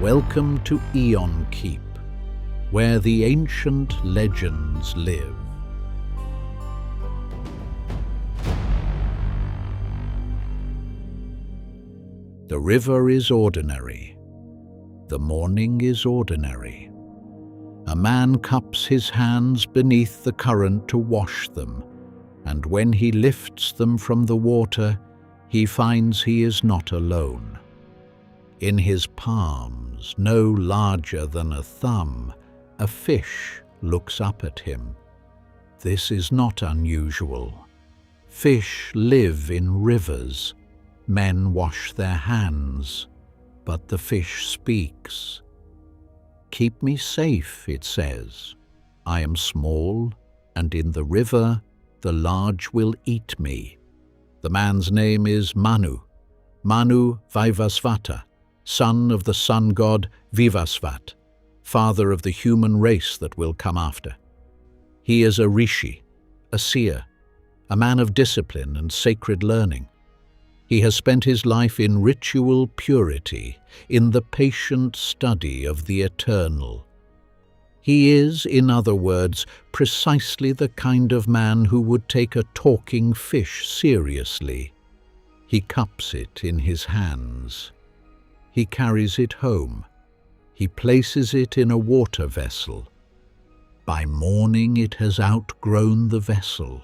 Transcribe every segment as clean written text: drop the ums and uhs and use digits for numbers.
Welcome to Aeonkeep, where the ancient legends live. The river is ordinary. The morning is ordinary. A man cups his hands beneath the current to wash them, and when he lifts them from the water, he finds he is not alone. In his palms, no larger than a thumb, a fish looks up at him. This is not unusual. Fish live in rivers. Men wash their hands, but the fish speaks. "Keep me safe," it says. "I am small, and in the river the large will eat me." The man's name is Manu, Manu Vaivasvata, son of the sun god Vivasvat, father of the human race that will come after. He is a rishi, a seer, a man of discipline and sacred learning. He has spent his life in ritual purity, in the patient study of the eternal. He is, in other words, precisely the kind of man who would take a talking fish seriously. He cups it in his hands. He carries it home. He places it in a water vessel. By morning it has outgrown the vessel.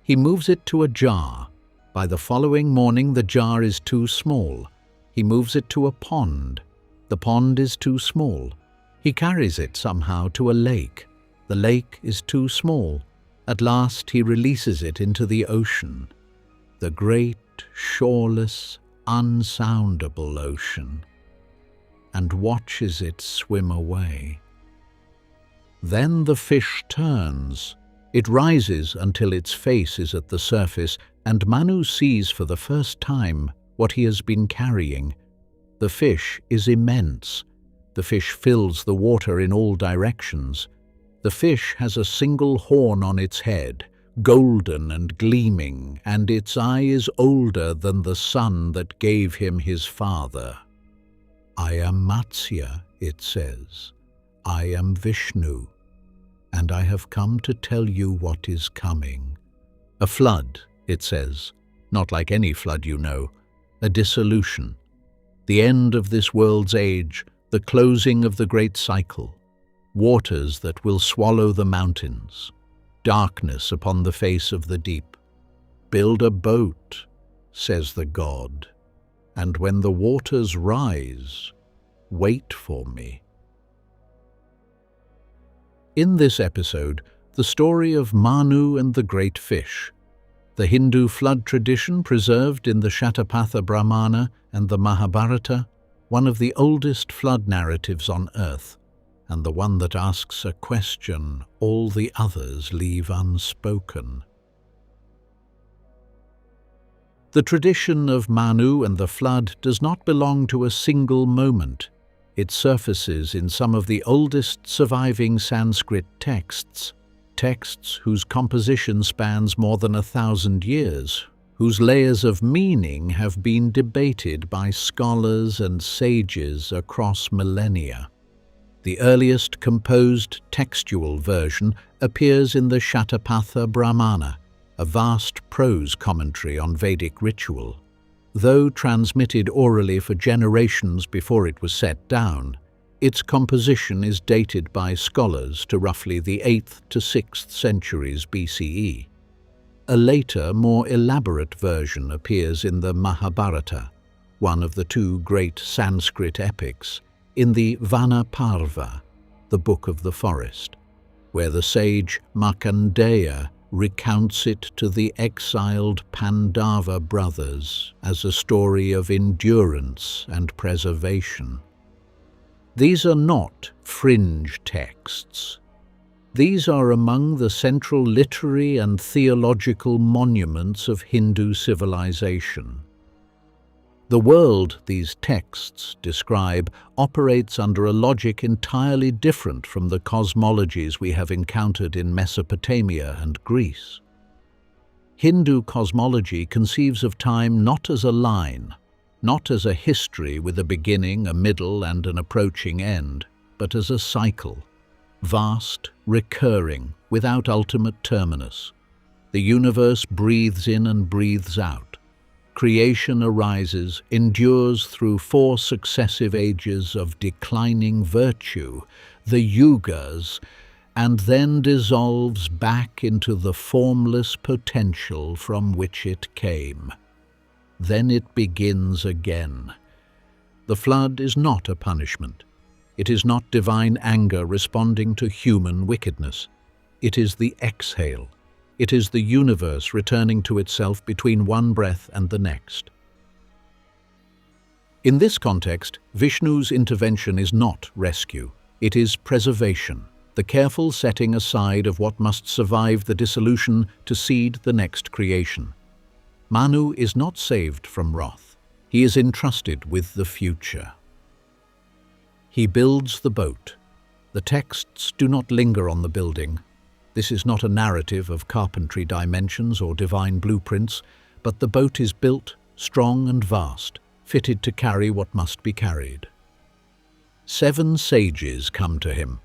He moves it to a jar. By the following morning the jar is too small. He moves it to a pond. The pond is too small. He carries it somehow to a lake. The lake is too small. At last he releases it into the ocean. The great, shoreless, unsoundable ocean, and watches it swim away. Then the fish turns. It rises until its face is at the surface, and Manu sees for the first time what he has been carrying. The fish is immense. The fish fills the water in all directions. The fish has a single horn on its head, golden and gleaming, and its eye is older than the sun that gave him his father. "I am Matsya," it says. "I am Vishnu, and I have come to tell you what is coming. A flood," it says, "not like any flood you know, a dissolution, the end of this world's age, the closing of the great cycle, waters that will swallow the mountains, darkness upon the face of the deep. Build a boat," says the god, "and when the waters rise, wait for me." In this episode, the story of Manu and the great fish, the Hindu flood tradition preserved in the Shatapatha Brahmana and the Mahabharata, one of the oldest flood narratives on earth, and the one that asks a question all the others leave unspoken. The tradition of Manu and the flood does not belong to a single moment. It surfaces in some of the oldest surviving Sanskrit texts, texts whose composition spans more than 1,000 years, whose layers of meaning have been debated by scholars and sages across millennia. The earliest composed textual version appears in the Shatapatha Brahmana, a vast prose commentary on Vedic ritual. Though transmitted orally for generations before it was set down, its composition is dated by scholars to roughly the 8th to 6th centuries BCE. A later, more elaborate version appears in the Mahabharata, one of the two great Sanskrit epics, in the Vana Parva, the Book of the Forest, where the sage Markandeya recounts it to the exiled Pandava brothers as a story of endurance and preservation. These are not fringe texts. These are among the central literary and theological monuments of Hindu civilization. The world these texts describe operates under a logic entirely different from the cosmologies we have encountered in Mesopotamia and Greece. Hindu cosmology conceives of time not as a line, not as a history with a beginning, a middle, and an approaching end, but as a cycle, vast, recurring, without ultimate terminus. The universe breathes in and breathes out. Creation arises, endures through 4 successive ages of declining virtue, the yugas, and then dissolves back into the formless potential from which it came. Then it begins again. The flood is not a punishment. It is not divine anger responding to human wickedness. It is the exhale. It is the universe returning to itself between one breath and the next. In this context, Vishnu's intervention is not rescue. It is preservation, the careful setting aside of what must survive the dissolution to seed the next creation. Manu is not saved from wrath. He is entrusted with the future. He builds the boat. The texts do not linger on the building. This is not a narrative of carpentry dimensions or divine blueprints, but the boat is built, strong and vast, fitted to carry what must be carried. 7 sages come to him.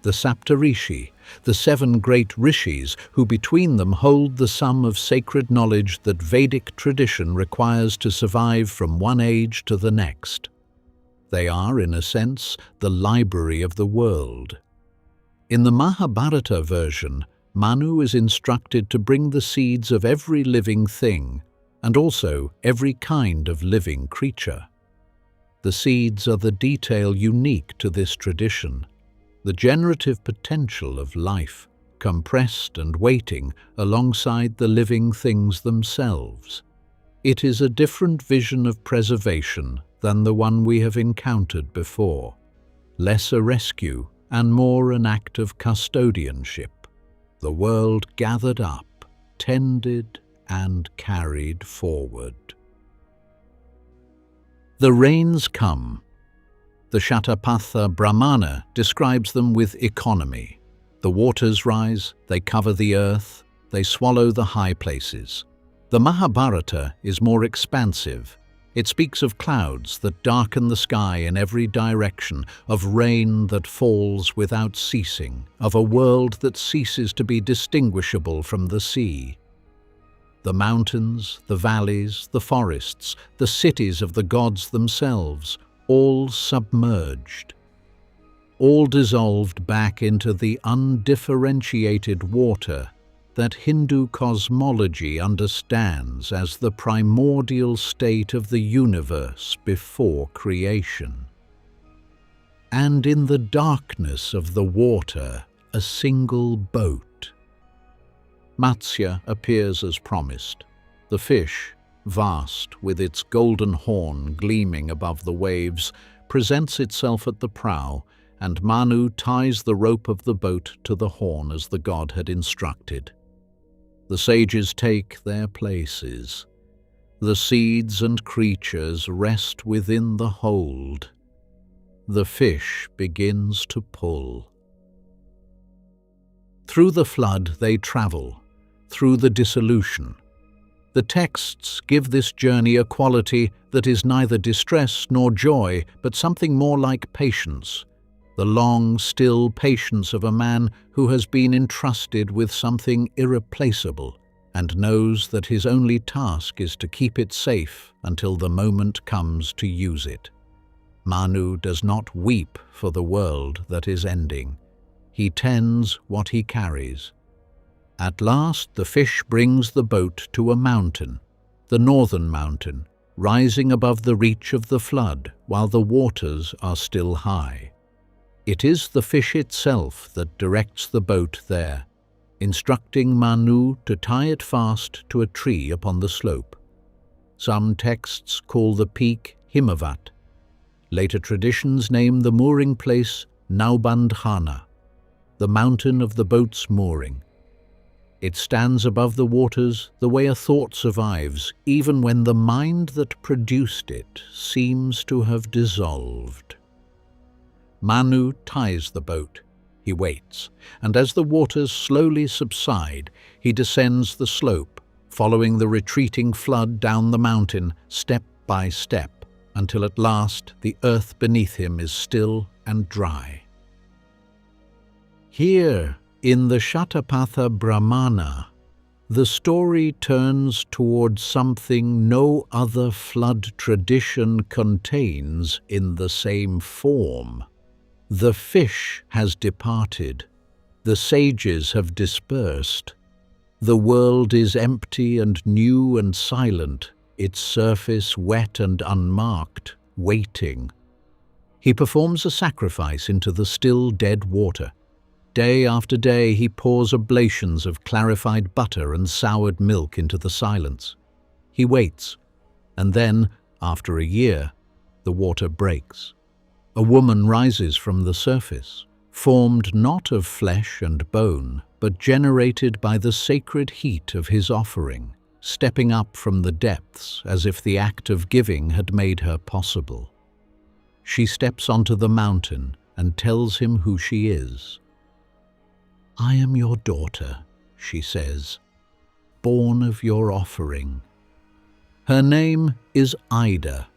The Saptarishi, the 7 great rishis who between them hold the sum of sacred knowledge that Vedic tradition requires to survive from one age to the next. They are, in a sense, the library of the world. In the Mahabharata version, Manu is instructed to bring the seeds of every living thing, and also every kind of living creature. The seeds are the detail unique to this tradition, the generative potential of life, compressed and waiting alongside the living things themselves. It is a different vision of preservation than the one we have encountered before, less a rescue and more an act of custodianship, the world gathered up, tended and carried forward. The rains come. The Shatapatha Brahmana describes them with economy. The waters rise, they cover the earth, they swallow the high places. The Mahabharata is more expansive. It speaks of clouds that darken the sky in every direction, of rain that falls without ceasing, of a world that ceases to be distinguishable from the sea. The mountains, the valleys, the forests, the cities of the gods themselves, all submerged, all dissolved back into the undifferentiated water that Hindu cosmology understands as the primordial state of the universe before creation. And in the darkness of the water, a single boat. Matsya appears as promised. The fish, vast, with its golden horn gleaming above the waves, presents itself at the prow, and Manu ties the rope of the boat to the horn as the god had instructed. The sages take their places. The seeds and creatures rest within the hold. The fish begins to pull. Through the flood they travel, through the dissolution. The texts give this journey a quality that is neither distress nor joy, but something more like patience, the long, still patience of a man who has been entrusted with something irreplaceable and knows that his only task is to keep it safe until the moment comes to use it. Manu does not weep for the world that is ending. He tends what he carries. At last the fish brings the boat to a mountain, the northern mountain, rising above the reach of the flood while the waters are still high. It is the fish itself that directs the boat there, instructing Manu to tie it fast to a tree upon the slope. Some texts call the peak Himavat. Later traditions name the mooring place Naubandhana, the mountain of the boat's mooring. It stands above the waters the way a thought survives, even when the mind that produced it seems to have dissolved. Manu ties the boat. He waits, and as the waters slowly subside, he descends the slope, following the retreating flood down the mountain, step by step, until at last the earth beneath him is still and dry. Here, in the Shatapatha Brahmana, the story turns towards something no other flood tradition contains in the same form. The fish has departed, the sages have dispersed, the world is empty and new and silent, its surface wet and unmarked, waiting. He performs a sacrifice into the still dead water. Day after day he pours oblations of clarified butter and soured milk into the silence. He waits, and then, after a year, the water breaks. A woman rises from the surface, formed not of flesh and bone, but generated by the sacred heat of his offering, stepping up from the depths as if the act of giving had made her possible. She steps onto the mountain and tells him who she is. "I am your daughter," she says, "born of your offering." Her name is Ida,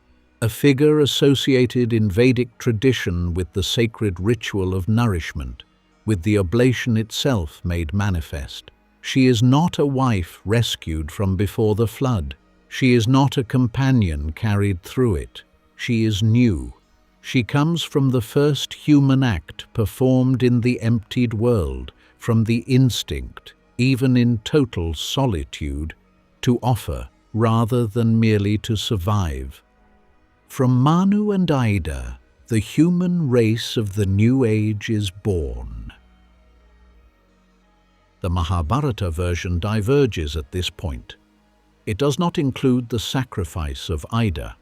a figure associated in Vedic tradition with the sacred ritual of nourishment, with the oblation itself made manifest. She is not a wife rescued from before the flood. She is not a companion carried through it. She is new. She comes from the first human act performed in the emptied world, from the instinct, even in total solitude, to offer rather than merely to survive. From Manu and Ida, the human race of the new age is born. The Mahabharata version diverges at this point. It does not include the sacrifice of Ida.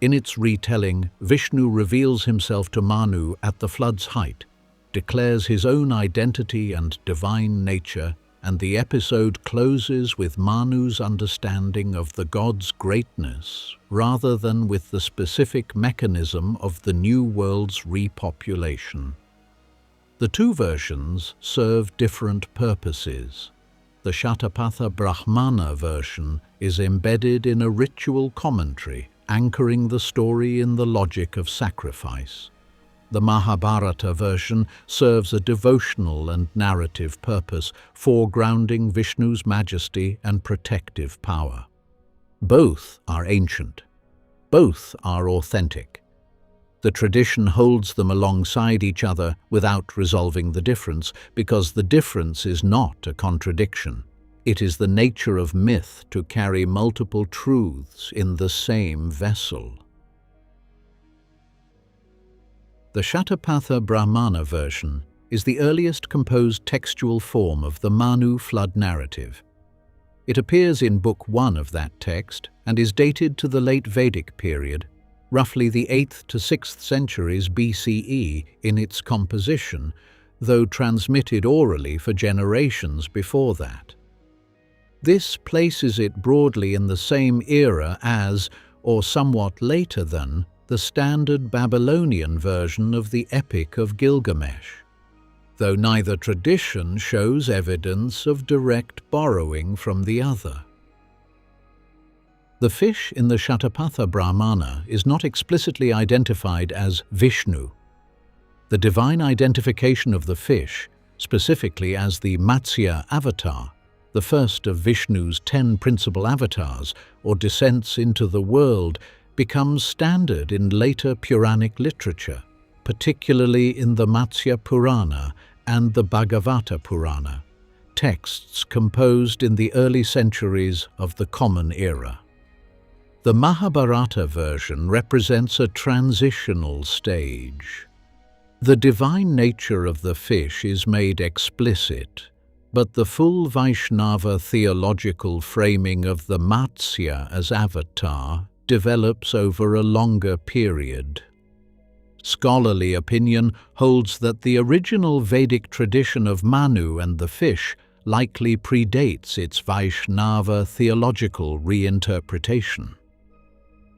In its retelling, Vishnu reveals himself to Manu at the flood's height, declares his own identity and divine nature, and the episode closes with Manu's understanding of the god's greatness rather than with the specific mechanism of the new world's repopulation. The two versions serve different purposes. The Shatapatha Brahmana version is embedded in a ritual commentary, anchoring the story in the logic of sacrifice. The Mahabharata version serves a devotional and narrative purpose, foregrounding Vishnu's majesty and protective power. Both are ancient. Both are authentic. The tradition holds them alongside each other without resolving the difference, because the difference is not a contradiction. It is the nature of myth to carry multiple truths in the same vessel. The Shatapatha Brahmana version is the earliest composed textual form of the Manu flood narrative. It appears in Book 1 of that text and is dated to the late Vedic period, roughly the 8th to 6th centuries BCE in its composition, though transmitted orally for generations before that. This places it broadly in the same era as, or somewhat later than, the standard Babylonian version of the Epic of Gilgamesh, though neither tradition shows evidence of direct borrowing from the other. The fish in the Shatapatha Brahmana is not explicitly identified as Vishnu. The divine identification of the fish, specifically as the Matsya avatar, the first of Vishnu's 10 principal avatars or descents into the world, becomes standard in later Puranic literature, particularly in the Matsya Purana and the Bhagavata Purana, texts composed in the early centuries of the Common Era. The Mahabharata version represents a transitional stage. The divine nature of the fish is made explicit, but the full Vaishnava theological framing of the Matsya as avatar develops over a longer period. Scholarly opinion holds that the original Vedic tradition of Manu and the fish likely predates its Vaishnava theological reinterpretation.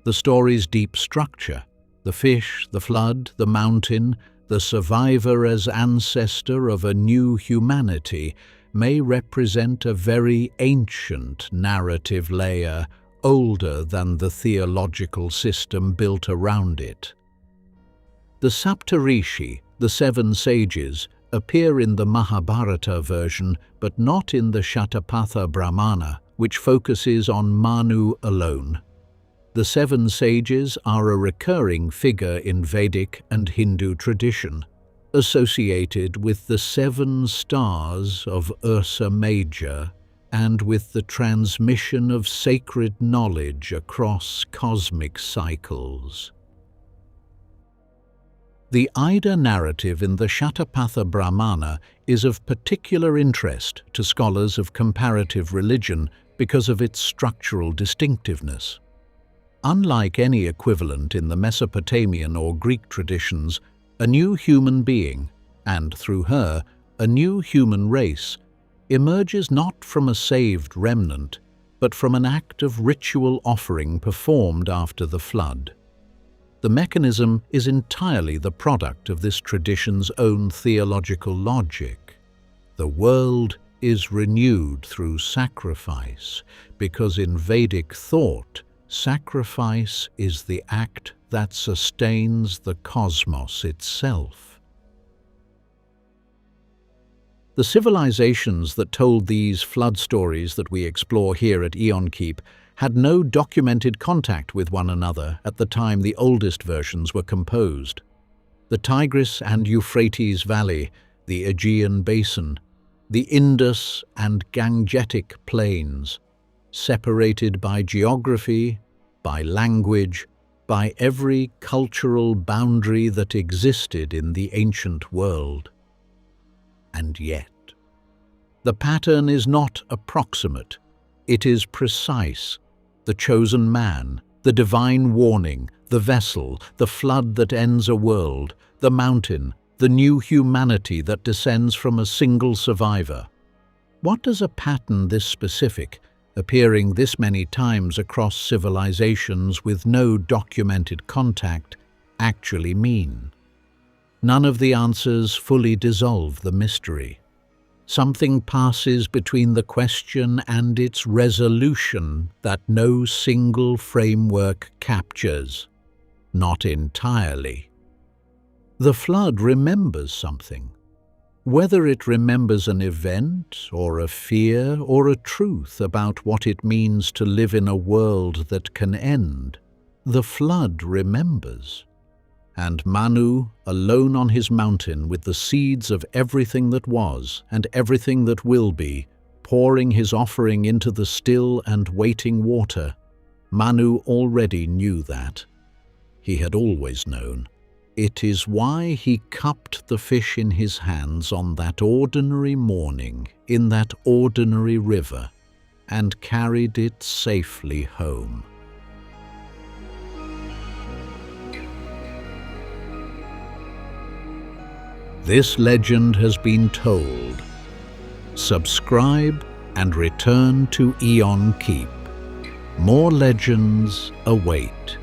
The story's deep structure, the fish, the flood, the mountain, the survivor as ancestor of a new humanity, may represent a very ancient narrative layer older than the theological system built around it. The Saptarishi, the seven sages, appear in the Mahabharata version, but not in the Shatapatha Brahmana, which focuses on Manu alone. The seven sages are a recurring figure in Vedic and Hindu tradition, associated with the seven stars of Ursa Major and with the transmission of sacred knowledge across cosmic cycles. The Ida narrative in the Shatapatha Brahmana is of particular interest to scholars of comparative religion because of its structural distinctiveness. Unlike any equivalent in the Mesopotamian or Greek traditions, a new human being, and through her, a new human race, emerges not from a saved remnant, but from an act of ritual offering performed after the flood. The mechanism is entirely the product of this tradition's own theological logic. The world is renewed through sacrifice, because in Vedic thought, sacrifice is the act that sustains the cosmos itself. The civilizations that told these flood stories that we explore here at Aeonkeep had no documented contact with one another at the time the oldest versions were composed. The Tigris and Euphrates Valley, the Aegean Basin, the Indus and Gangetic Plains, separated by geography, by language, by every cultural boundary that existed in the ancient world. And yet, the pattern is not approximate, it is precise. The chosen man, the divine warning, the vessel, the flood that ends a world, the mountain, the new humanity that descends from a single survivor. What does a pattern this specific, appearing this many times across civilizations with no documented contact, actually mean? None of the answers fully dissolve the mystery. Something passes between the question and its resolution that no single framework captures. Not entirely. The flood remembers something. Whether it remembers an event, or a fear, or a truth about what it means to live in a world that can end, the flood remembers. And Manu, alone on his mountain with the seeds of everything that was and everything that will be, pouring his offering into the still and waiting water, Manu already knew that. He had always known. It is why he cupped the fish in his hands on that ordinary morning in that ordinary river and carried it safely home. This legend has been told. Subscribe and return to Aeonkeep. More legends await.